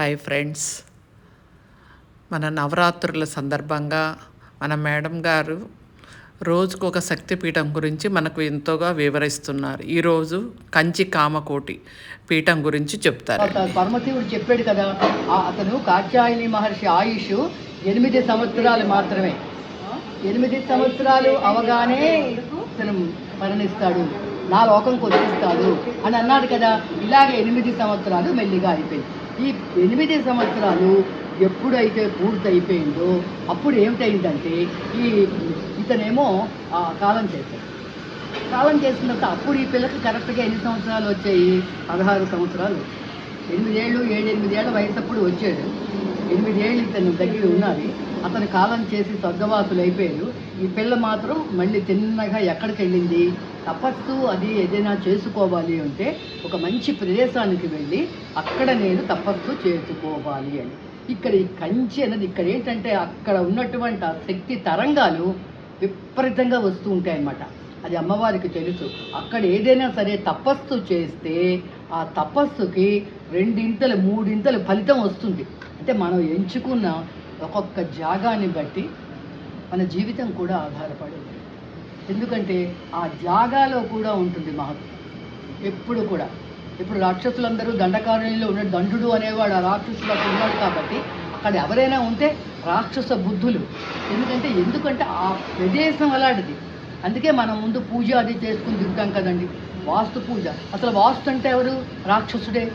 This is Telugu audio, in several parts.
హాయ్ ఫ్రెండ్స్, మన నవరాత్రుల సందర్భంగా మన మేడం గారు రోజుకు ఒక శక్తిపీఠం గురించి మనకు ఎంతోగా వివరిస్తున్నారు. ఈరోజు కంచి కామకోటి పీఠం గురించి చెప్తారు. పరమశివుడు చెప్పాడు కదా, అతను కాత్యాయని మహర్షి ఆయుష్ 8 సంవత్సరాలు మాత్రమే. 8 సంవత్సరాలు అవగానే ఇతను మరణిస్తాడు, నా లోకంకి వచ్చేస్తాడు అని అన్నాడు కదా. ఇలాగే 8 సంవత్సరాలు మెల్లిగా అయిపోయింది. ఈ 8 సంవత్సరాలు ఎప్పుడైతే పూర్తి అయిపోయిందో అప్పుడు ఏమిటైందంటే ఇతనేమో కాలం చేశాడు. కాలం చేసినంత అప్పుడు ఈ పిల్లకి కరెక్ట్గా ఎన్ని సంవత్సరాలు వచ్చాయి? 16 సంవత్సరాలు. 7-8 ఏళ్ళ వయసు అప్పుడు వచ్చాడు. 8 ఏళ్ళు ఇతను దగ్గర ఉన్నది. అతను కాలం చేసి స్వర్గవాసులు అయిపోయారు. ఈ పిల్ల మాత్రం మళ్ళీ తిన్నగా ఎక్కడికి వెళ్ళింది? తపస్సు అది ఏదైనా చేసుకోవాలి అంటే ఒక మంచి ప్రదేశానికి వెళ్ళి అక్కడ నేను తపస్సు చేసుకోవాలి అని. ఇక్కడ ఈ కంచి అనేది ఇక్కడ ఏంటంటే అక్కడ ఉన్నటువంటి ఆ శక్తి తరంగాలు విపరీతంగా వస్తూ ఉంటాయన్నమాట. అది అమ్మవారికి తెలుసు. అక్కడ ఏదైనా సరే తపస్సు చేస్తే ఆ తపస్సుకి 2 3 ఫలితం వస్తుంది. అంటే మనం ఎంచుకున్న ఒక్కొక్క జాగాన్ని బట్టి మన జీవితం కూడా ఆధారపడి ఉంటుంది. ఎందుకంటే ఆ జాగాలో కూడా ఉంటుంది మహత్వం ఎప్పుడు కూడా. ఇప్పుడు రాక్షసులందరూ దండకారణ్యంలో ఉన్న దండుడు అనేవాడు ఆ రాక్షసులకు ఉన్నాడు కాబట్టి అక్కడ ఎవరైనా ఉంటే రాక్షస బుద్ధులు. ఎందుకంటే ఆ ప్రదేశం అలాంటిది. అందుకే మనం ముందు పూజ అది చేసుకుని తింటాం కదండి, వాస్తు పూజ. అసలు వాస్తు అంటే ఎవరు? రాక్షసుడే.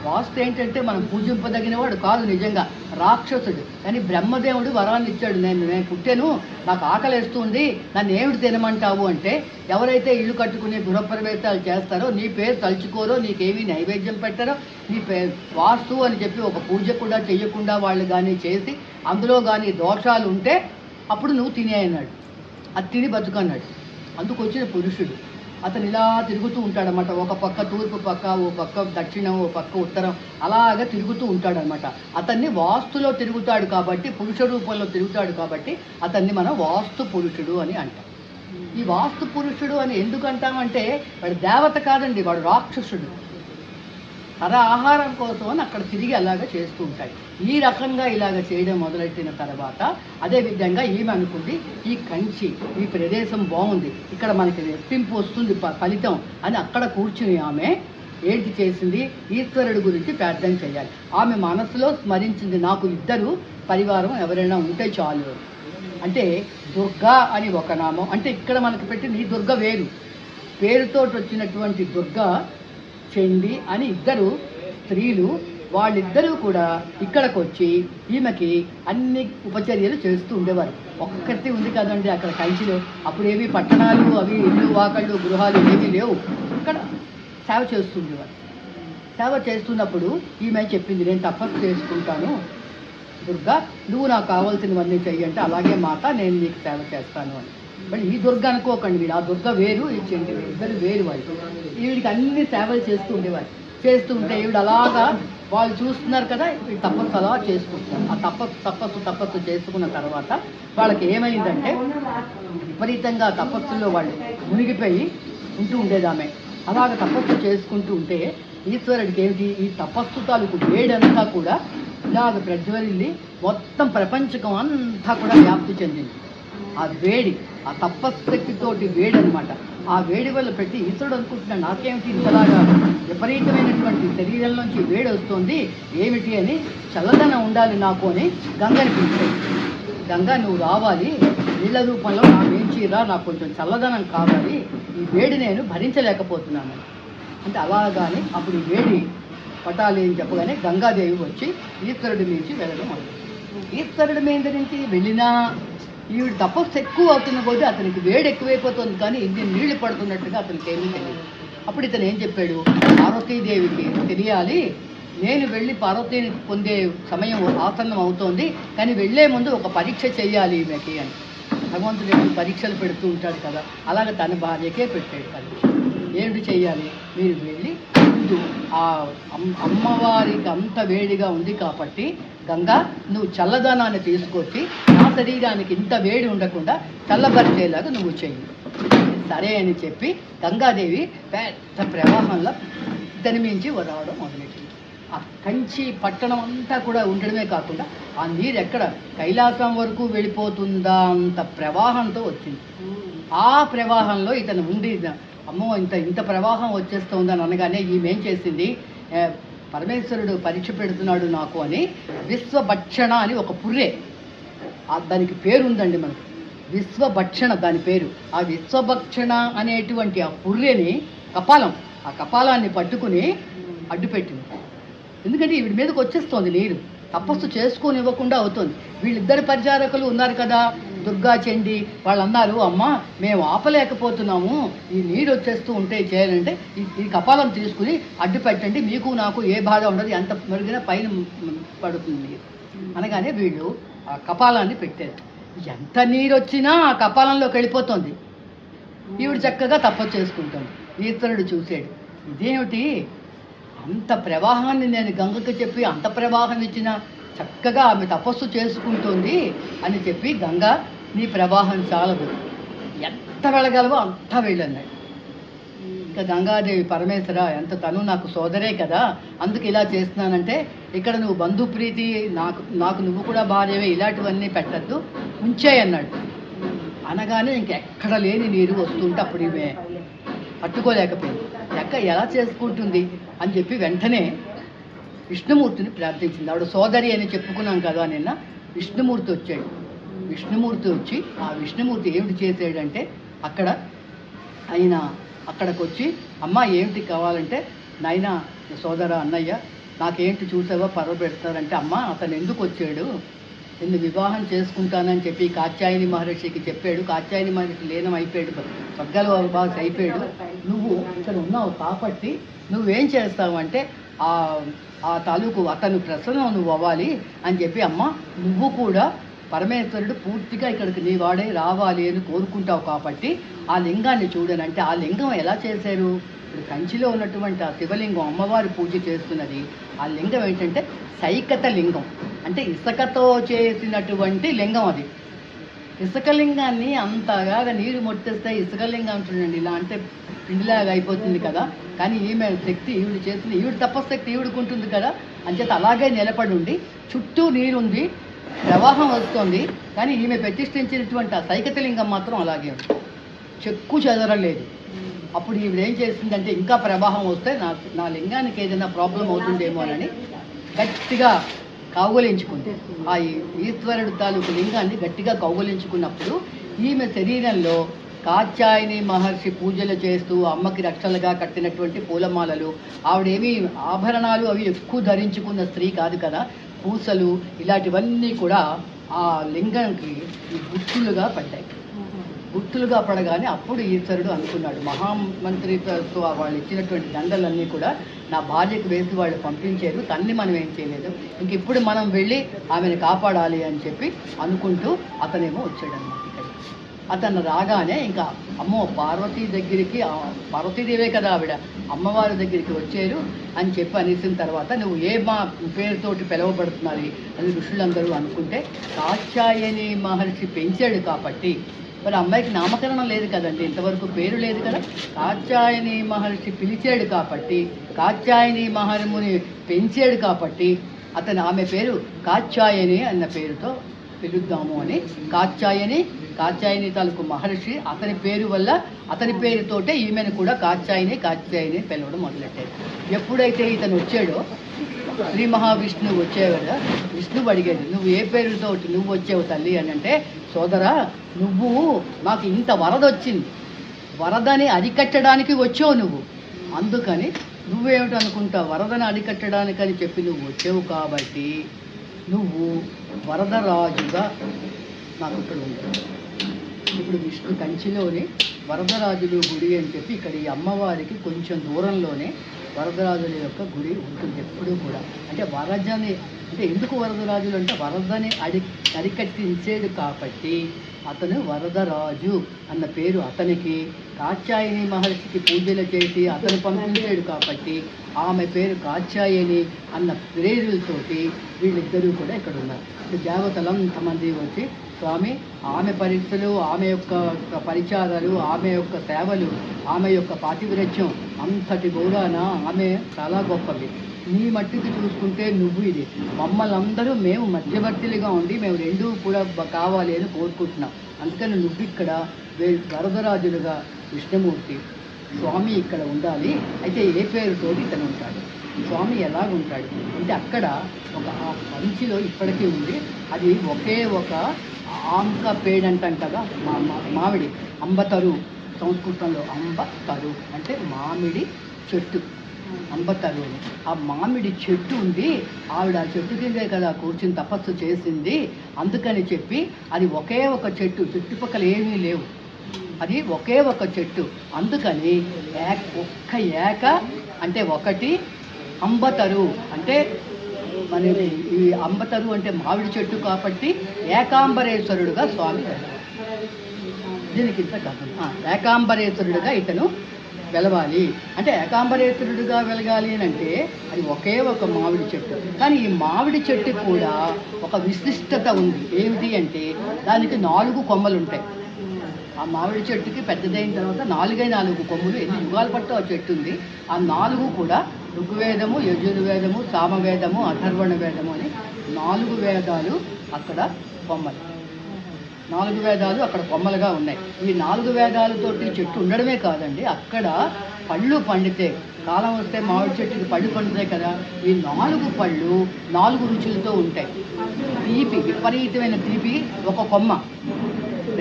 వాస్తు ఏంటంటే మనం పూజింపదగినవాడు కాదు, నిజంగా రాక్షసుడు. కానీ బ్రహ్మదేవుడు వరాన్ని ఇచ్చాడు. నేను పుట్టాను, నాకు ఆకలిస్తుంది, నన్ను ఏమిటి తినమంటావు అంటే, ఎవరైతే ఇల్లు కట్టుకునే గృహప్రవేశాలు చేస్తారో, నీ పేరు తలుచుకోరో, నీకేమీ నైవేద్యం పెట్టారో, నీ పేరు వాస్తు అని చెప్పి ఒక పూజ కూడా చేయకుండా వాళ్ళు కానీ చేసి అందులో కానీ దోషాలు ఉంటే అప్పుడు నువ్వు తినే అన్నాడు. అది తిని బతుకన్నాడు. అందుకు వచ్చిన పురుషుడు అతను ఇలా తిరుగుతూ ఉంటాడనమాట. ఒక పక్క తూర్పు పక్క, ఓ పక్క దక్షిణం, ఓ పక్క ఉత్తరం, అలాగా తిరుగుతూ ఉంటాడనమాట. అతన్ని వాస్తులో తిరుగుతాడు కాబట్టి, పురుష రూపంలో తిరుగుతాడు కాబట్టి అతన్ని మనం వాస్తు పురుషుడు అని అంటాం. ఈ వాస్తు పురుషుడు అని ఎందుకు అంటామంటే వాడు దేవత కాదండి, వాడు రాక్షసుడు. ఆహారం కోసం అని అక్కడ తిరిగి అలాగ చేస్తూ ఉంటాడు. ఈ రకంగా ఇలాగ చేయడం మొదలెట్టిన తర్వాత అదేవిధంగా ఈమె అనుకుంది, ఈ కంచి ఈ ప్రదేశం బాగుంది, ఇక్కడ మనకి రెట్టింపు వస్తుంది ఫలితం అని అక్కడ కూర్చుని ఆమె ఏంటి చేసింది? ఈశ్వరుడి గురించి ప్రార్థన చేయాలి. ఆమె మనసులో స్మరించింది, నాకు 2 పరివారం ఎవరైనా ఉంటే చాలు. అంటే దుర్గా అని ఒక నామం. అంటే ఇక్కడ మనకు పెట్టింది ఈ దుర్గ వేరు, పేరుతో వచ్చినటువంటి దుర్గా చండి అని 2 స్త్రీలు. వాళ్ళిద్దరూ కూడా ఇక్కడికి వచ్చి ఈమెకి అన్ని ఉపచర్యలు చేస్తూ ఉండేవారు. ఒక్కటి ఉంది కదండి అక్కడ కంచిలో. అప్పుడేవి పట్టణాలు అవి ఇల్లు వాకళ్ళు గృహాలు ఏమీ లేవు. ఇక్కడ సేవ చేస్తూ ఉండేవారు. సేవ చేస్తున్నప్పుడు ఈమె చెప్పింది, నేను తపస్సు చేసుకుంటాను దుర్గా, నువ్వు నాకు కావాల్సినవన్నీ చెయ్యంటే, అలాగే మాత నేను నీకు సేవ చేస్తాను అని. మరి ఈ దుర్గ అనుకోకండి మీరు, ఆ దుర్గ వేరు, ఈ చెండి ఇద్దరు వేరు. వాళ్ళు ఈవిడికి అన్ని సేవలు చేస్తూ ఉండేవారు. చేస్తూ ఉంటే ఈవిడ అలాగా వాళ్ళు చూస్తున్నారు కదా, ఈ తపస్సు అలా చేసుకుంటారు. ఆ తపస్సు చేసుకున్న తర్వాత వాళ్ళకి ఏమైందంటే విపరీతంగా తపస్సులో వాళ్ళు మునిగిపోయి ఉంటూ ఉండేది ఆమె. అలాగ తపస్సు చేసుకుంటూ ఉంటే ఈశ్వరుడికి ఏమిటి, ఈ తపస్సు తాలూకు వేడంతా కూడా ఇలాగ ప్రజ్వరిల్లి మొత్తం ప్రపంచకం అంతా కూడా వ్యాప్తి చెందింది. ఆ వేడి, ఆ తపశక్తితోటి వేడి అనమాట. ఆ వేడి వల్ల పెట్టి ఈశ్వరుడు అనుకుంటున్నాడు, నాకేమిటి ఇంతలాగా విపరీతమైనటువంటి శరీరంలోంచి వేడి వస్తుంది ఏమిటి అని, చల్లదనం ఉండాలి నాకు అని గంగని పిలిచాడు. గంగా, నువ్వు రావాలి, నీళ్ళ రూపంలో నాకు ఏం చీరా, నాకు కొంచెం చల్లదనం కావాలి, ఈ వేడి నేను భరించలేకపోతున్నాను అంటే. అలాగానే అప్పుడు ఈ వేడి పట్టాలి అని చెప్పగానే గంగాదేవి వచ్చి ఈశ్వరుడి నుంచి వెళ్ళడం అవుతుంది. ఈశ్వరుడి మీద నుంచి వెళ్ళినా ఈవిడ తపస్సు ఎక్కువ అవుతున్న పోతే అతనికి వేడి ఎక్కువైపోతుంది, కానీ ఇన్ని నీళ్లు పడుతున్నట్టుగా అతనికి ఏమీ తెలియదు. అప్పుడు ఇతను ఏం చెప్పాడు, పార్వతీదేవికి తెలియాలి, నేను వెళ్ళి పార్వతీని పొందే సమయం ఆసన్నం అవుతోంది, కానీ వెళ్లే ముందు ఒక పరీక్ష చెయ్యాలి ఈమెకి అని. భగవంతుడు ఎప్పుడు పరీక్షలు పెడుతూ ఉంటాడు కదా, అలాగే తన భార్యకే పెట్టాడు పరీక్ష. ఏమిటి చెయ్యాలి? మీరు వెళ్ళి ముందు ఆ అమ్మవారికి అంత వేడిగా ఉంది కాబట్టి గంగా, నువ్వు చల్లదనాన్ని తీసుకొచ్చి నా శరీరానికి ఇంత వేడి ఉండకుండా చల్లబరిచేలాగా నువ్వు చెయ్యి. సరే అని చెప్పి గంగాదేవి పెద్ద ప్రవాహంలో తనిమించి రావడం మొదలెట్టింది. ఆ కంచి పట్టణం అంతా కూడా ఉండడమే కాకుండా ఆ నీరు ఎక్కడ కైలాసం వరకు వెళ్ళిపోతుందా అంత ప్రవాహంతో వచ్చింది. ఆ ప్రవాహంలో ఇతను ఉండి అమ్మో ఇంత ఇంత ప్రవాహం వచ్చేస్తుందని అనగానే ఈమెం చేసింది, పరమేశ్వరుడు పరీక్ష పెడుతున్నాడు నాకు అని విశ్వభక్షణ అని ఒక పుర్రె, దానికి పేరు ఉందండి మనకు, విశ్వభక్షణ దాని పేరు. ఆ విశ్వభక్షణ అనేటువంటి ఆ పుర్రెని ఆ కపాలాన్ని పట్టుకుని అడ్డుపెట్టింది. ఎందుకంటే వీడి మీదకి వచ్చేస్తోంది నీరు, తపస్సు చేసుకొని ఇవ్వకుండా అవుతుంది. వీళ్ళిద్దరు పరిచారకులు ఉన్నారు కదా, దుర్గా చండి, వాళ్ళు అన్నారు, అమ్మ మేము ఆపలేకపోతున్నాము, ఈ నీరు వచ్చేస్తూ ఉంటే చేయాలంటే ఈ కపాలం తీసుకుని అడ్డు పెట్టండి, మీకు నాకు ఏ బాధ ఉండదు, ఎంత మెరుగిన పైన పడుతుంది నీరు అనగానే వీళ్ళు ఆ కపాలాన్ని పెట్టారు. ఎంత నీరు వచ్చినా ఆ కపాలంలోకి వెళ్ళిపోతుంది. ఈవిడ చక్కగా తపస్సు చేసుకుంటుంది. ఈశ్వరుడు చూశాడు, ఇదేమిటి అంత ప్రవాహాన్ని నేను గంగకి చెప్పి అంత ప్రవాహం ఇచ్చిన చక్కగా ఆమె తపస్సు చేసుకుంటుంది అని చెప్పి, గంగ నీ ప్రవాహం చాలదు, ఎంత వెళ్ళగలవో అంత వెళ్ళన్నాడు. ఇంకా గంగాదేవి, పరమేశ్వర ఎంత తను నాకు సోదరే కదా, అందుకు ఇలా చేస్తున్నానంటే, ఇక్కడ నువ్వు బంధుప్రీతి, నాకు నువ్వు కూడా భార్యవే, ఇలాంటివన్నీ పెట్టద్దు, ఉంచేయన్నాడు. అనగానే ఇంకెక్కడ లేని నీరు వస్తుంటే అప్పుడు ఈమె పట్టుకోలేకపోయింది. ఎలా చేసుకుంటుంది అని చెప్పి వెంటనే విష్ణుమూర్తిని ప్రార్థించింది. ఆవిడ సోదరి అని చెప్పుకున్నాం కదా నిన్న. విష్ణుమూర్తి వచ్చాడు. విష్ణుమూర్తి వచ్చి ఆ విష్ణుమూర్తి ఏమిటి చేసాడంటే, అక్కడికి వచ్చి, అమ్మ ఏమిటి కావాలంటే, నాయన సోదర అన్నయ్య నాకేంటి చూసావో పరవబెడతారంటే, అమ్మ అతను ఎందుకు వచ్చాడు, నిన్ను వివాహం చేసుకుంటానని చెప్పి కాత్యాయని మహర్షికి చెప్పాడు. కాత్యాయని మహర్షి లీనం అయిపోయాడు, స్వర్గాల బాస్ అయిపోయాడు. నువ్వు ఇక్కడ ఉన్నావు కాబట్టి నువ్వేం చేస్తావంటే ఆ తాలూకు అతను ప్రసన్నం నువ్వు అవ్వాలి అని చెప్పి, అమ్మ నువ్వు కూడా పరమేశ్వరుడు పూర్తిగా ఇక్కడికి నీ వాడే రావాలి అని కోరుకుంటావు కాబట్టి ఆ లింగాన్ని చూడనంటే, ఆ లింగం ఎలా చేశారు, ఇప్పుడు కంచిలో ఉన్నటువంటి ఆ శివలింగం అమ్మవారి పూజ చేస్తున్నది. ఆ లింగం ఏంటంటే సైకత లింగం, అంటే ఇసుకతో చేసినటువంటి లింగం. అది ఇసుక లింగాన్ని అంతగా నీరు మొట్టేస్తే ఇసుక లింగం చూడండి, ఇలా అంటే పిండిలాగా అయిపోతుంది కదా. కానీ ఈమె శక్తి ఈవిడ చేస్తుంది, ఈవిడ తపశక్తి ఈవిడికి ఉంటుంది కదా, అంచేత అలాగే నిలబడి ఉండి చుట్టూ నీరుంది, ప్రవాహం వస్తుంది. కానీ ఈమె ప్రతిష్ఠించినటువంటి ఆ సైకత లింగం మాత్రం అలాగే ఉంది, చెక్కు చెదరలేదు. అప్పుడు ఈవిడ ఏం చేసిందంటే, ఇంకా ప్రవాహం వస్తే నా లింగానికి ఏదైనా ప్రాబ్లం అవుతుందేమోనని గట్టిగా కౌగులించుకుంది. ఆ ఈశ్వరుడు తాలూకు లింగాన్ని గట్టిగా కౌగులించుకున్నప్పుడు ఈమె శరీరంలో కాత్యాయని మహర్షి పూజలు చేస్తూ అమ్మకి రక్షలుగా కట్టినటువంటి పూలమాలలు, ఆవిడేమీ ఆభరణాలు అవి ఎక్కువ ధరించుకున్న స్త్రీ కాదు కదా, పూసలు ఇలాంటివన్నీ కూడా ఆ లింగానికి గుర్తులుగా పడ్డాయి. గుర్తులుగా పడగానే అప్పుడు ఈశ్వరుడు అనుకున్నాడు, మహామంత్రితో వాళ్ళు ఇచ్చినటువంటి దండలన్నీ కూడా నా భార్యకు వేసి వాళ్ళు పంపించారు, తన్ని మనం ఏం చేయలేదు, ఇంక ఇప్పుడు మనం వెళ్ళి ఆమెను కాపాడాలి అని చెప్పి అనుకుంటూ అతనేమో వచ్చాడన్నమాట. ఇక్కడ అతను రాగానే ఇంకా అమ్మో పార్వతీ దగ్గరికి, పార్వతీదేవే కదా ఆవిడ, అమ్మవారి దగ్గరికి వచ్చారు అని చెప్పి అనేసిన తర్వాత, నువ్వు ఏ మా పేరుతోటి పిలువబడుతున్నారు అని ఋషులందరూ అనుకుంటే, కాత్యాయని మహర్షి పెంచాడు కాబట్టి, మరి అమ్మాయికి నామకరణం లేదు కదండి, ఇంతవరకు పేరు లేదు కదా, కాత్యాయని మహర్షి పిలిచాడు కాబట్టి, కాత్యాయని మహర్ముని పెంచాడు కాబట్టి ఆమె పేరు కాత్యాయని అన్న పేరుతో పిలుద్దాము అని కాత్యాయని తాలూకు మహర్షి అతని పేరు వల్ల, అతని పేరుతోటే ఈమెను కూడా కాత్యాయని పిలవడం మొదలెట్టాడు. ఎప్పుడైతే ఇతను వచ్చాడో, శ్రీ మహావిష్ణువు వచ్చావు కదా, విష్ణువు అడిగాడు, నువ్వు ఏ పేరుతో నువ్వు వచ్చావు తల్లి అని అంటే, సోదరా నువ్వు నాకు ఇంత వరద వచ్చింది, వరదని అరికట్టడానికి వచ్చావు నువ్వు, అందుకని నువ్వేమిటి అనుకుంటావు, వరదని అరికట్టడానికని చెప్పి నువ్వు వచ్చావు కాబట్టి నువ్వు వరదరాజుగా నాకు ఇక్కడ ఉంటావు. ఇప్పుడు విష్ణు కంచిలోని వరదరాజులు గుడి అని చెప్పి ఇక్కడ ఈ అమ్మవారికి కొంచెం దూరంలోనే వరదరాజుల యొక్క గుడి ఉంటుంది ఎప్పుడూ కూడా. అంటే వరదని అంటే ఎందుకు వరదరాజులు అంటే, వరదని అరికట్టించేది కాబట్టి అతను వరదరాజు అన్న పేరు అతనికి. కాత్యాయని మహర్షికి పూజలు చేసి అతను పంపించాడు కాబట్టి ఆమె పేరు కాత్యాయని అన్న పేరులతోటి వీళ్ళిద్దరూ కూడా ఇక్కడ ఉన్నారు. దేవతలంతమంది వచ్చి, స్వామి ఆమె పరీక్షలు, ఆమె యొక్క పరిచారాలు, ఆమె యొక్క సేవలు, ఆమె యొక్క పాతివ్రత్యం అంతటి గౌరవాన ఆమె చాలా గొప్పవి. నీ మట్టికి చూసుకుంటే నువ్వు ఇది, మమ్మల్ని అందరూ మేము మధ్యవర్తులుగా ఉండి మేము రెండూ కూడా కావాలి అని కోరుకుంటున్నాం. అందుకని నువ్వు ఇక్కడ వరదరాజులుగా విష్ణుమూర్తి స్వామి ఇక్కడ ఉండాలి. అయితే ఏ పేరుతోటి ఇతను ఉంటాడు, స్వామి ఎలాగుంటాడు అంటే అక్కడ ఒక ఆ పంచిలో ఇప్పటికీ ఉంది. అది ఒకే ఒక ఆంక పేడ్ అంటాం కదా, మామిడి అంబతరు, సంస్కృతంలో అంబతరు అంటే మామిడి చెట్టు, అంబతరు అని. ఆ మామిడి చెట్టు ఉంది, ఆవిడ ఆ చెట్టు కిందే కదా కూర్చుని తపస్సు చేసింది. అందుకని చెప్పి అది ఒకే ఒక చెట్టు, చుట్టుపక్కల ఏమీ లేవు, అది ఒకే ఒక చెట్టు. అందుకని ఒక్క ఏక అంటే ఒకటి, అంబతరు అంటే మన ఈ అంబతరు అంటే మామిడి చెట్టు కాబట్టి ఏకాంబరేశ్వరుడుగా స్వామి దీనికి ఇంత కాదు. ఏకాంబరేశ్వరుడుగా ఇతను వెలవాలి. అంటే ఏకాంబరేశ్వరుడుగా వెలగాలి అని అంటే అది ఒకే ఒక మామిడి చెట్టు. కానీ ఈ మామిడి చెట్టు కూడా ఒక విశిష్టత ఉంది. ఏమిటి అంటే దానికి 4 కొమ్మలు ఉంటాయి. ఆ మామిడి చెట్టుకి పెద్దదైన తర్వాత 4 కొమ్ములు, ఎన్ని యుగాల పట్టు ఆ చెట్టు ఉంది. ఆ 4 కూడా ఋగ్వేదము, యజుర్వేదము, సామవేదము, అథర్వణ వేదము అని 4 వేదాలు అక్కడ కొమ్మలు. 4 వేదాలు అక్కడ కొమ్మలుగా ఉన్నాయి. ఈ 4 వేదాలతోటి చెట్టు ఉండడమే కాదండి, అక్కడ పళ్ళు పండితే కాలం వస్తే మామిడి చెట్టుకి పళ్ళు పండుతాయి కదా, ఈ 4 పళ్ళు 4 రుచులతో ఉంటాయి. తీపి, విపరీతమైన తీపి ఒక కొమ్మ,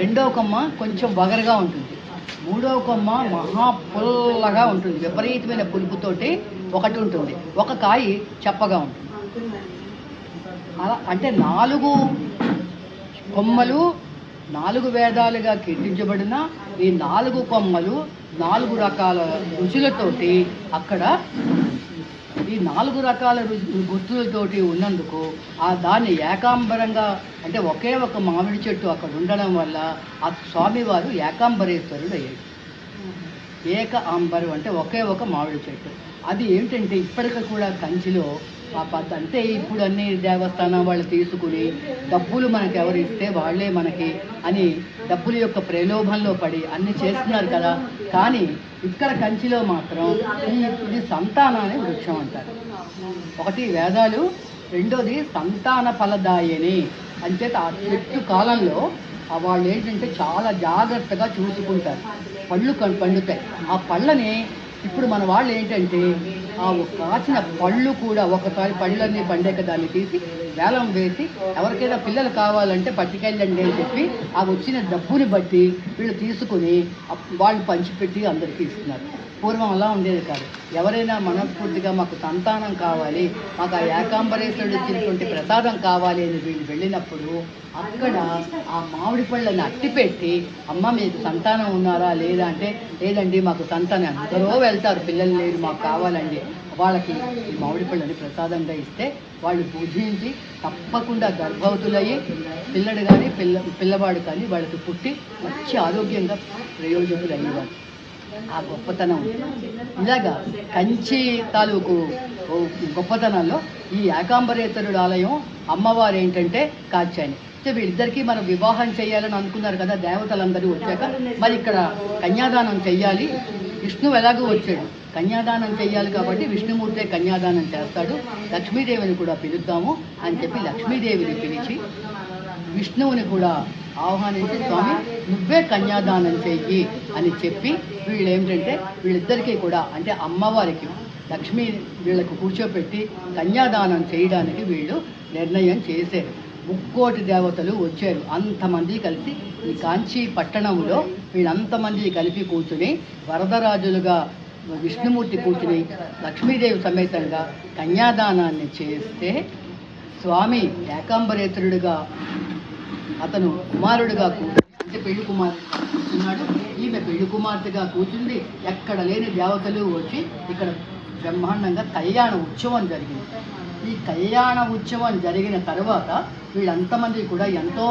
రెండవ కొమ్మ కొంచెం వగరగా ఉంటుంది, మూడవ కొమ్మ మహా పుల్లగా ఉంటుంది, విపరీతమైన పులుపుతోటి ఒకటి ఉంటుంది, ఒక కాయ చప్పగా ఉంటుంది. అలా అంటే 4 కొమ్మలు 4 వేదాలుగా కీర్తించబడిన ఈ 4 కొమ్మలు 4 రకాల రుచులతోటి అక్కడ ఈ 4 రకాల గుర్తులతోటి ఉన్నందుకు దాన్ని ఏకాంబరంగా అంటే ఒకే ఒక మామిడి చెట్టు అక్కడ ఉండడం వల్ల ఆ స్వామివారు ఏకాంబరేశ్వరుడు అయ్యాడు. ఏక అంబరు అంటే ఒకే ఒక మామిడి చెట్టు. అది ఏమిటంటే ఇప్పటికీ కూడా కంచిలో అంటే ఇప్పుడు అన్ని దేవస్థానం వాళ్ళు తీసుకుని డబ్బులు మనకు ఎవరు ఇస్తే వాళ్ళే మనకి అని డబ్బుల యొక్క ప్రలోభంలో పడి అన్ని చేస్తున్నారు కదా. కానీ ఇక్కడ కంచిలో మాత్రం ఇది సంతానాన్ని వృక్షం అంటారు. ఒకటి వేదాలు, రెండోది సంతాన ఫలదాయని. అంచేత ఆ చెట్టు కాలంలో వాళ్ళు ఏంటంటే చాలా జాగ్రత్తగా చూసుకుంటారు. పళ్ళు పండుతాయి. ఆ పళ్ళని ఇప్పుడు మన వాళ్ళు ఏంటంటే ఆ కాచిన పళ్ళు కూడా ఒకసారి పళ్ళన్నీ పండాక దాన్ని తీసి వేలం వేసి ఎవరికైనా పిల్లలు కావాలంటే పట్టుకెళ్ళండి అని చెప్పి ఆ వచ్చిన డబ్బుని బట్టి వీళ్ళు తీసుకుని వాళ్ళు పంచిపెట్టి అందరికీ ఇస్తున్నారు. పూర్వం అలా ఉండేది కాదు. ఎవరైనా మనస్ఫూర్తిగా మాకు సంతానం కావాలి, మాకు ఆ ఏకాంబరేశ్వరుడు ఇచ్చినటువంటి ప్రసాదం కావాలి అని వీళ్ళు వెళ్ళినప్పుడు అక్కడ ఆ మామిడి పళ్ళని అట్టిపెట్టి, అమ్మ మీకు సంతానం ఉన్నారా లేదా అంటే లేదండి మాకు సంతానం, అందరూ వెళ్తారు పిల్లలు లేరు మాకు కావాలండి, వాళ్ళకి ఈ మామిడి పళ్ళని ప్రసాదంగా ఇస్తే వాళ్ళు పూజించి తప్పకుండా గర్భవతులయ్యి పిల్లడు కానీ పిల్లవాడు కానీ వాళ్ళకి పుట్టి మంచి ఆరోగ్యంగా ప్రయోజకులు అయ్యేవారు. ఆ గొప్పతనం ఇలాగా కంచి తాలూకు గొప్పతనంలో ఈ ఏకాంబరేశ్వరుడు ఆలయం అమ్మవారు ఏంటంటే కాచాయని. అయితే వీళ్ళిద్దరికీ మనం వివాహం చేయాలని అనుకున్నారు కదా దేవతలందరూ వచ్చాక, మరి ఇక్కడ కన్యాదానం చెయ్యాలి. విష్ణువు ఎలాగూ వచ్చాడు, కన్యాదానం చెయ్యాలి కాబట్టి విష్ణుమూర్తే కన్యాదానం చేస్తాడు, లక్ష్మీదేవిని కూడా పిలుద్దాము అని చెప్పి లక్ష్మీదేవిని పిలిచి విష్ణువుని కూడా ఆహ్వానించి స్వామి నువ్వే కన్యాదానం చెయ్యి అని చెప్పి వీళ్ళు ఏమిటంటే వీళ్ళిద్దరికీ కూడా అంటే అమ్మవారికి లక్ష్మీ వీళ్ళకు కూర్చోపెట్టి కన్యాదానం చేయడానికి వీళ్ళు నిర్ణయం చేశారు. 3,000,000 దేవతలు వచ్చారు. అంతమంది కలిసి ఈ కాంచీ పట్టణంలో వీళ్ళంతమంది కలిపి కూర్చుని వరదరాజులుగా విష్ణుమూర్తి కూర్చుని లక్ష్మీదేవి సమేతంగా కన్యాదానాన్ని చేస్తే స్వామి ఏకాంబరేశ్వరుడుగా అతను కుమారుడుగా అంటే పెళ్లి కుమారుడుగా కూర్చున్నాడు. ఈమె పెళ్లి కుమార్తెగా కూర్చుంది. ఎక్కడ లేని దేవతలు వచ్చి ఇక్కడ బ్రహ్మాండంగా కళ్యాణ ఉత్సవం జరిగింది. ఈ కళ్యాణ ఉత్సవం జరిగిన తర్వాత వీళ్ళంతమంది కూడా ఎంతో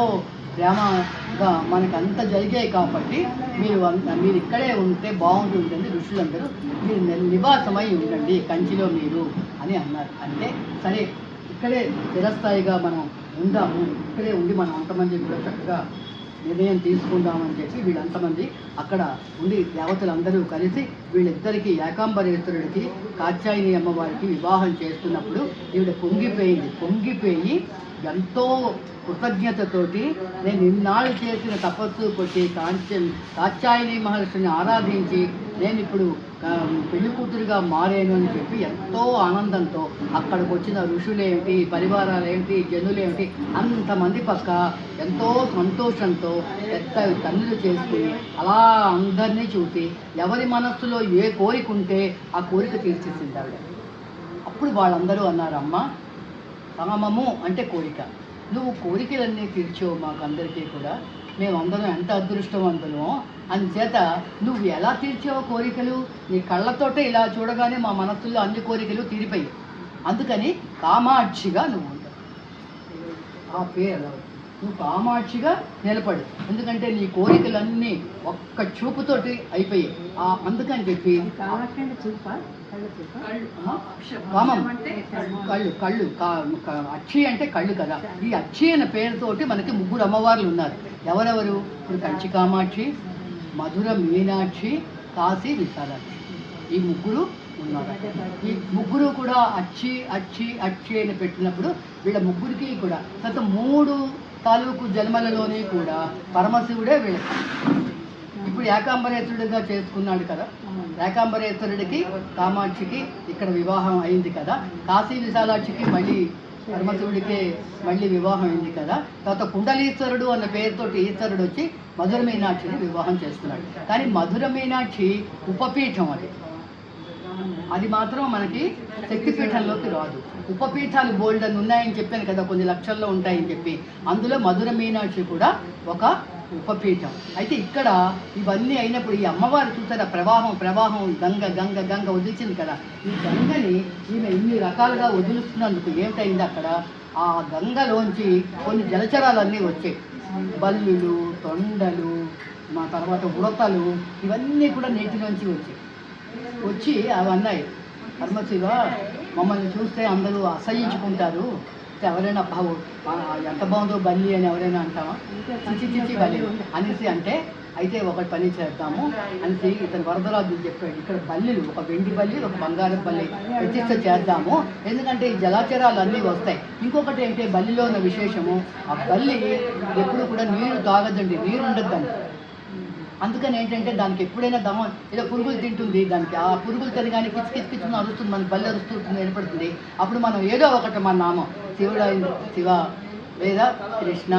ప్రేమగా మనకు అంత జరిగాయి కాబట్టి మీరు ఇక్కడే ఉంటే బాగుంటుంటుంది, ఋషులందరూ మీరు నివాసమై ఉండండి కంచిలో మీరు అని అన్నారు. అంటే సరే ఇక్కడే స్థిరస్థాయిగా మనం ఉందాము, ఇక్కడే ఉండి మనం అంతమంది కూడా చక్కగా నిర్ణయం తీసుకుందామని చెప్పి వీళ్ళంతమంది అక్కడ ఉండి దేవతలందరూ కలిసి వీళ్ళిద్దరికీ ఏకాంబరేశ్వరుడికి కాత్యాయని అమ్మవారికి వివాహం చేస్తున్నప్పుడు ఈవిడ పొంగిపోయి ఎంతో కృతజ్ఞతతోటి నేను ఇన్నాళ్ళు చేసిన తపస్సు కొట్టి కాత్యాయని మహర్షిని ఆరాధించి నేను ఇప్పుడు పెళ్లి కూతురుగా మారాను అని చెప్పి ఎంతో ఆనందంతో అక్కడికి వచ్చిన ఋషులేమిటి, పరివారాలేమిటి, జనులేమిటి అంతమంది పక్క ఎంతో సంతోషంతో పెద్ద కన్నులు చేసుకుని అలా అందరినీ చూసి ఎవరి మనస్సులో ఏ కోరిక ఉంటే ఆ కోరిక తీర్చేసింది ఆవిడ. అప్పుడు వాళ్ళందరూ అన్నారు, అమ్మ కామము అంటే కోరిక, నువ్వు కోరికలన్నీ తీర్చావు మాకందరికీ కూడా, మేమందరం ఎంత అదృష్టవంతులమో, అందుచేత నువ్వు ఎలా తీర్చావు కోరికలు, నీ కళ్ళతోటే ఇలా చూడగానే మా మనస్సులో అన్ని కోరికలు తీరిపోయాయి, అందుకని కామాక్షిగా నువ్వు ఉంటావు. ఆ పేరు నువ్వు కామాక్షిగా నిలబడు, ఎందుకంటే నీ కోరికలన్నీ ఒక్క చూపుతోటి అయిపోయాయి. అందుకని చెప్పి కామం కళ్ళు అక్షి అంటే కళ్ళు కదా. ఈ అక్షి అనే పేరుతోటి మనకి ముగ్గురు అమ్మవార్లు ఉన్నారు. ఎవరెవరు? ఇప్పుడు కంచి కామాక్షి, మధుర మీనాక్షి, కాశీ విశాలాక్షి, ఈ ముగ్గురు ఉన్నారు. ఈ ముగ్గురు కూడా అక్షి అక్షి అక్షి అని పెట్టినప్పుడు వీళ్ళ ముగ్గురికి కూడా గత 3 తాలూకు జన్మలలోనే కూడా పరమశివుడే వీళ్ళకి ఇప్పుడు ఏకాంబరేశ్వరుడిగా చేసుకున్నాడు కదా. ఏకాంబరేశ్వరుడికి కామాక్షికి ఇక్కడ వివాహం అయింది కదా. కాశీ విశాలాక్షికి మళ్ళీ పరమశివుడికే మళ్ళీ వివాహం అయింది కదా. తర్వాత కుండలీశ్వరుడు అన్న పేరుతోటి ఈశ్వరుడు వచ్చి మధుర మీనాక్షిని వివాహం చేస్తున్నాడు. కానీ మధుర మీనాక్షి ఉపపీఠం, అది మాత్రం మనకి శక్తిపీఠంలోకి రాదు. ఉపపీఠాలు బోల్డ్ అని ఉన్నాయని చెప్పాను కదా, కొన్ని లక్షల్లో ఉంటాయని చెప్పి. అందులో మధుర మీనాక్షి కూడా ఒక ఉపపీఠం. అయితే ఇక్కడ ఇవన్నీ అయినప్పుడు ఈ అమ్మవారు చూసారా, ప్రవాహం గంగ గంగ గంగ వదిలించింది కదా. ఈ గంగని ఈమె ఇన్ని రకాలుగా వదులుతున్నందుకు ఏమిటైంది, అక్కడ ఆ గంగలోంచి కొన్ని జలచరాలన్నీ వచ్చాయి. బల్లులు, తొండలు, మా తర్వాత ఉడతలు, ఇవన్నీ కూడా నీటిలోంచి వచ్చి అవి అన్నాయి, పరమశివ మమ్మల్ని చూస్తే అందరూ అసహించుకుంటారు, ఎవరైనా బావు ఎంత బాగుందో బల్లి అని ఎవరైనా అంటామా, చిచి బల్లి అనేసి అంటే, అయితే ఒకటి పని చేద్దాము అనేసి ఇతను వరదరాజు చెప్పాడు, ఇక్కడ బల్లిలు, ఒక వెండి బల్లి, ఒక బంగారు బల్లి ప్రతిష్ట చేద్దాము, ఎందుకంటే ఈ జలాచరాలు అన్నీ వస్తాయి. ఇంకొకటి ఏంటి, బల్లిలో ఉన్న విశేషము, ఆ బల్లి ఎప్పుడు కూడా నీరు తాగదండి, నీరు ఉండద్దండి. అందుకని ఏంటంటే దానికి ఎప్పుడైనా దమ ఏదో పురుగులు తింటుంది, దానికి ఆ పురుగులు తినగానే కిచ్చుకుని అరుస్తుంది, మన బల్లి అరుస్తుంది ఏర్పడుతుంది. అప్పుడు మనం ఏదో ఒకటి మన నామం శివ లేదా కృష్ణ,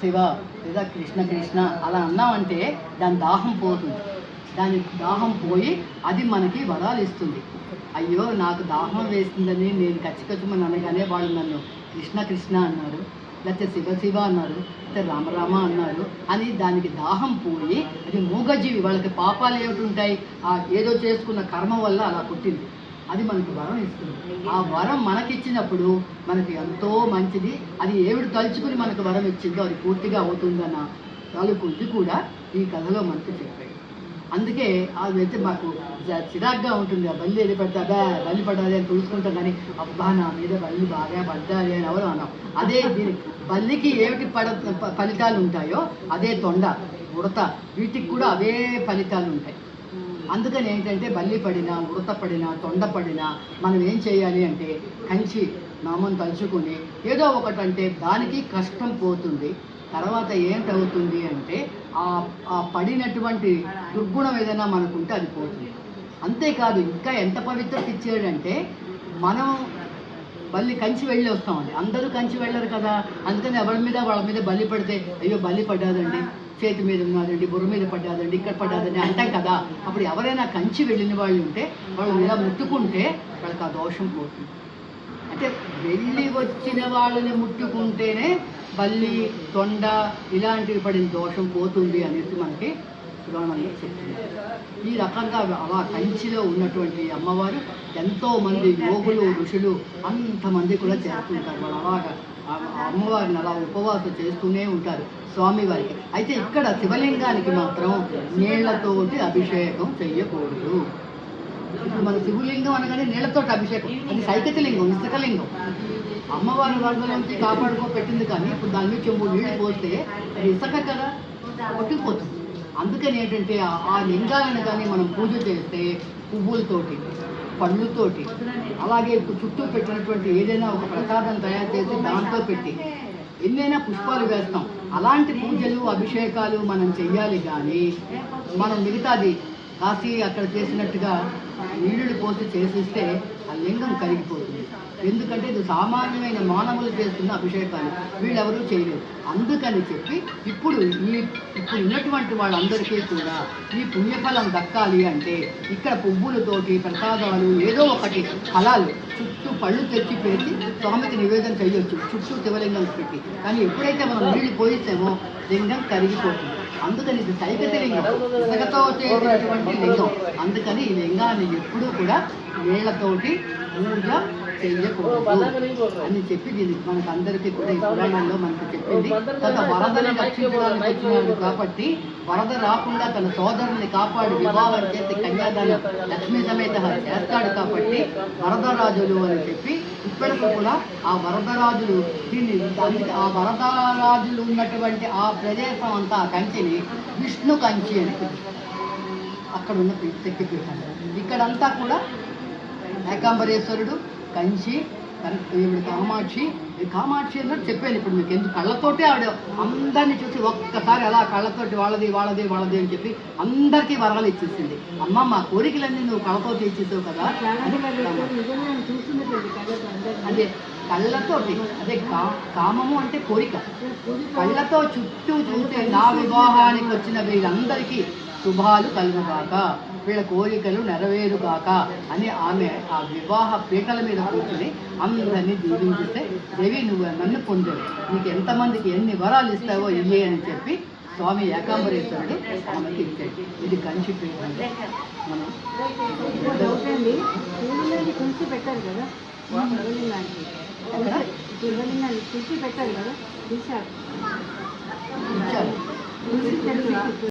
శివ లేదా కృష్ణ అలా అన్నామంటే దాని దాహం పోతుంది. దాని దాహం పోయి అది మనకి వరాలు ఇస్తుంది. అయ్యో నాకు దాహం వేస్తుందని నేను కచ్చికచ్చమని అనగానే వాళ్ళు నన్ను కృష్ణ అన్నారు, లేకపోతే శివ అన్నారు, లేకపోతే రామ అన్నారు అని దానికి దాహం పోయి అది మూగజీవి, వాళ్ళకి పాపాలు ఏమిటి ఉంటాయి, ఏదో చేసుకున్న కర్మ వల్ల అలా పుట్టింది, అది మనకు వరం ఇస్తుంది. ఆ వరం మనకిచ్చినప్పుడు మనకి ఎంతో మంచిది. అది ఏమిటి తలుచుకుని మనకు వరం ఇచ్చిందో అది పూర్తిగా అవుతుందన్న తాలూకు ఇది కూడా ఈ కథలో మనకు చెప్పాడు. అందుకే అది అయితే మాకు చిరాగ్గా ఉంటుంది, ఆ బల్లి ఏది పడితే బల్లి పడాలి అని తెలుసుకుంటాం, కానీ అబ్బా నా మీద బల్లి బాగా పడ్డాలి అని ఎవరు అన్నాం. అదే దీనికి బల్లికి ఏమిటి ఫలితాలు ఉంటాయో అదే తొండ, ఉడత, వీటికి కూడా అవే ఫలితాలు ఉంటాయి. అందుకని ఏంటంటే బల్లి పడినా, ఉడత పడినా, తొండ పడినా మనం ఏం చేయాలి అంటే కంచి నామం తలుచుకుని ఏదో ఒకటంటే దానికి కష్టం పోతుంది. తర్వాత ఏంటవుతుంది అంటే ఆ పడినటువంటి దుర్గుణం ఏదైనా మనకుంటే అది పోతుంది. అంతేకాదు ఇంకా ఎంత పవిత్రత ఇచ్చాడంటే, మనం బల్లి కంచి వెళ్ళి వస్తామండి, అందరూ కంచి వెళ్ళరు కదా. అందుకని వాళ్ళ మీద బల్లి పడితే అయ్యో బల్లి పడ్డాదండి, చేతి మీద ఉన్నదండి, బుర్ర మీద పడ్డాదండి, ఇక్కడ పడ్డాదండి అంటాం కదా. అప్పుడు ఎవరైనా కంచి వెళ్ళిన వాళ్ళు ఉంటే వాళ్ళు ఇలా ముట్టుకుంటే వాళ్ళకి ఆ దోషం పోతుంది. అంటే వెళ్ళి వచ్చిన వాళ్ళని ముట్టుకుంటేనే బల్లి, తొండ ఇలాంటివి పడిన దోషం పోతుంది అనేసి మనకి పురాణంలో చెప్తున్నారు. ఈ రకంగా అలా కంచిలో ఉన్నటువంటి అమ్మవారు ఎంతోమంది యోగులు, ఋషులు అంతమంది కూడా చేస్తుంటారు. వాళ్ళు అలాగా అమ్మవారిని అలా ఉపవాసం చేస్తూనే ఉంటారు స్వామివారికి. అయితే ఇక్కడ శివలింగానికి మాత్రం నీళ్లతోటి అభిషేకం చెయ్యకూడదు. ఇప్పుడు మన శివలింగం అనగానే నీళ్ళతో అభిషేకం, అది సైకతలింగం, ఇసుకలింగం. అమ్మవారి వరదలోంచి కాపాడుకో పెట్టింది, కానీ ఇప్పుడు దాని మీద చెంబు నీళ్ళు పోస్తే అది ఇసుక కదా, కొట్టుకుపోతుంది. అందుకని ఏంటంటే ఆ లింగాలను కానీ మనం పూజ చేస్తే పువ్వులతోటి, పళ్ళుతోటి, అలాగే ఇప్పుడు చుట్టూ పెట్టినటువంటి ఏదైనా ఒక ప్రసాదం తయారు చేసి దాంతో పెట్టి ఎన్నైనా పుష్పాలు వేస్తాం. అలాంటి పూజలు అభిషేకాలు మనం చెయ్యాలి, కానీ మనం మిగతాది కాశీ అక్కడ చేసినట్టుగా నీళ్లు పోసి చేసిస్తే ఆ లింగం కరిగిపోతుంది. ఎందుకంటే ఇది సామాన్యమైన మానవులు చేస్తున్న అభిషేకాలు, వీళ్ళెవరూ చేయలేదు. అందుకని చెప్పి ఇప్పుడు ఉన్నటువంటి వాళ్ళందరికీ కూడా ఈ పుణ్యఫలం దక్కాలి అంటే ఇక్కడ పువ్వులతోటి ప్రసాదాలు ఏదో ఒకటి ఫలాలు చుట్టూ పళ్ళు తెచ్చి పెట్టి స్వామికి నివేదన చేయొచ్చు, చుట్టూ శివలింగం పెట్టి. కానీ ఎప్పుడైతే మనం నీళ్లు పోయిస్తామో లింగం కరిగిపోతుంది. అందుకని ఇది సైకత లింగం, ఇసుకతో చేసినటువంటి లింగం. అందుకని ఈ లింగాన్ని ఎప్పుడూ కూడా నీళ్లతోటి పూజ చెయ్యకూడదు అని చెప్పి దీనికి మనకు అందరికీ కూడా ఈ పురాణంలో మనకు చెప్పింది. తన వరదని రక్షించడానికి వచ్చినాడు కాబట్టి వరద రాకుండా తన సోదరుని కాపాడి వివాహం చేసి కన్యాదానం లక్ష్మీ సమేత చేస్తాడు కాబట్టి వరదరాజులు అని చెప్పి ఇప్పటికి కూడా ఆ వరదరాజులు దీన్ని, ఆ వరదరాజులు ఉన్నటువంటి ఆ ప్రదేశం అంతా ఆ కంచిని విష్ణు కంచి అని పిలుస్తారు. అక్కడ ఉన్న శక్తిపీఠాలు ఇక్కడంతా కూడా ఏకాంబరేశ్వరుడు, కంచి, ఈవిడ కామాక్షి. ఈ కామాక్షి అన్నట్టు చెప్పాను ఇప్పుడు మీకు, ఎందుకు కళ్ళతోటే ఆవిడ అందరినీ చూసి ఒక్కసారి అలా కళ్ళతోటి వాళ్ళది వాళ్ళది వాళ్ళది అని చెప్పి అందరికీ వరాలు ఇచ్చేసింది. అమ్మ మా కోరికలన్నీ నువ్వు కళ్ళతో ఇచ్చేసావు కదా. అదే కళ్ళతోటి, అదే కామము అంటే కోరిక. కళ్ళతో చుట్టూ చూస్తే నా వివాహానికి వచ్చిన వీళ్ళందరికీ శుభాలు కలుగుగాక, వీళ్ళ కోరికలు నెరవేరుగాక అని ఆమె ఆ వివాహ పీటల మీద కూర్చొని అందరినీ దీవించితే, దేవి నువ్వు నన్ను పొందావు, నీకు ఎంతమందికి ఎన్ని వరాలు ఇస్తావో ఇయ్యే అని చెప్పి స్వామి ఏకాంబరేశ్వరుడు ఆమెకి ఇచ్చాడు. ఇది కంచి పీఠ. మనం పెట్టారు కదా శివలింగాన్ని పెట్టారు కదా, ఇచ్చారు.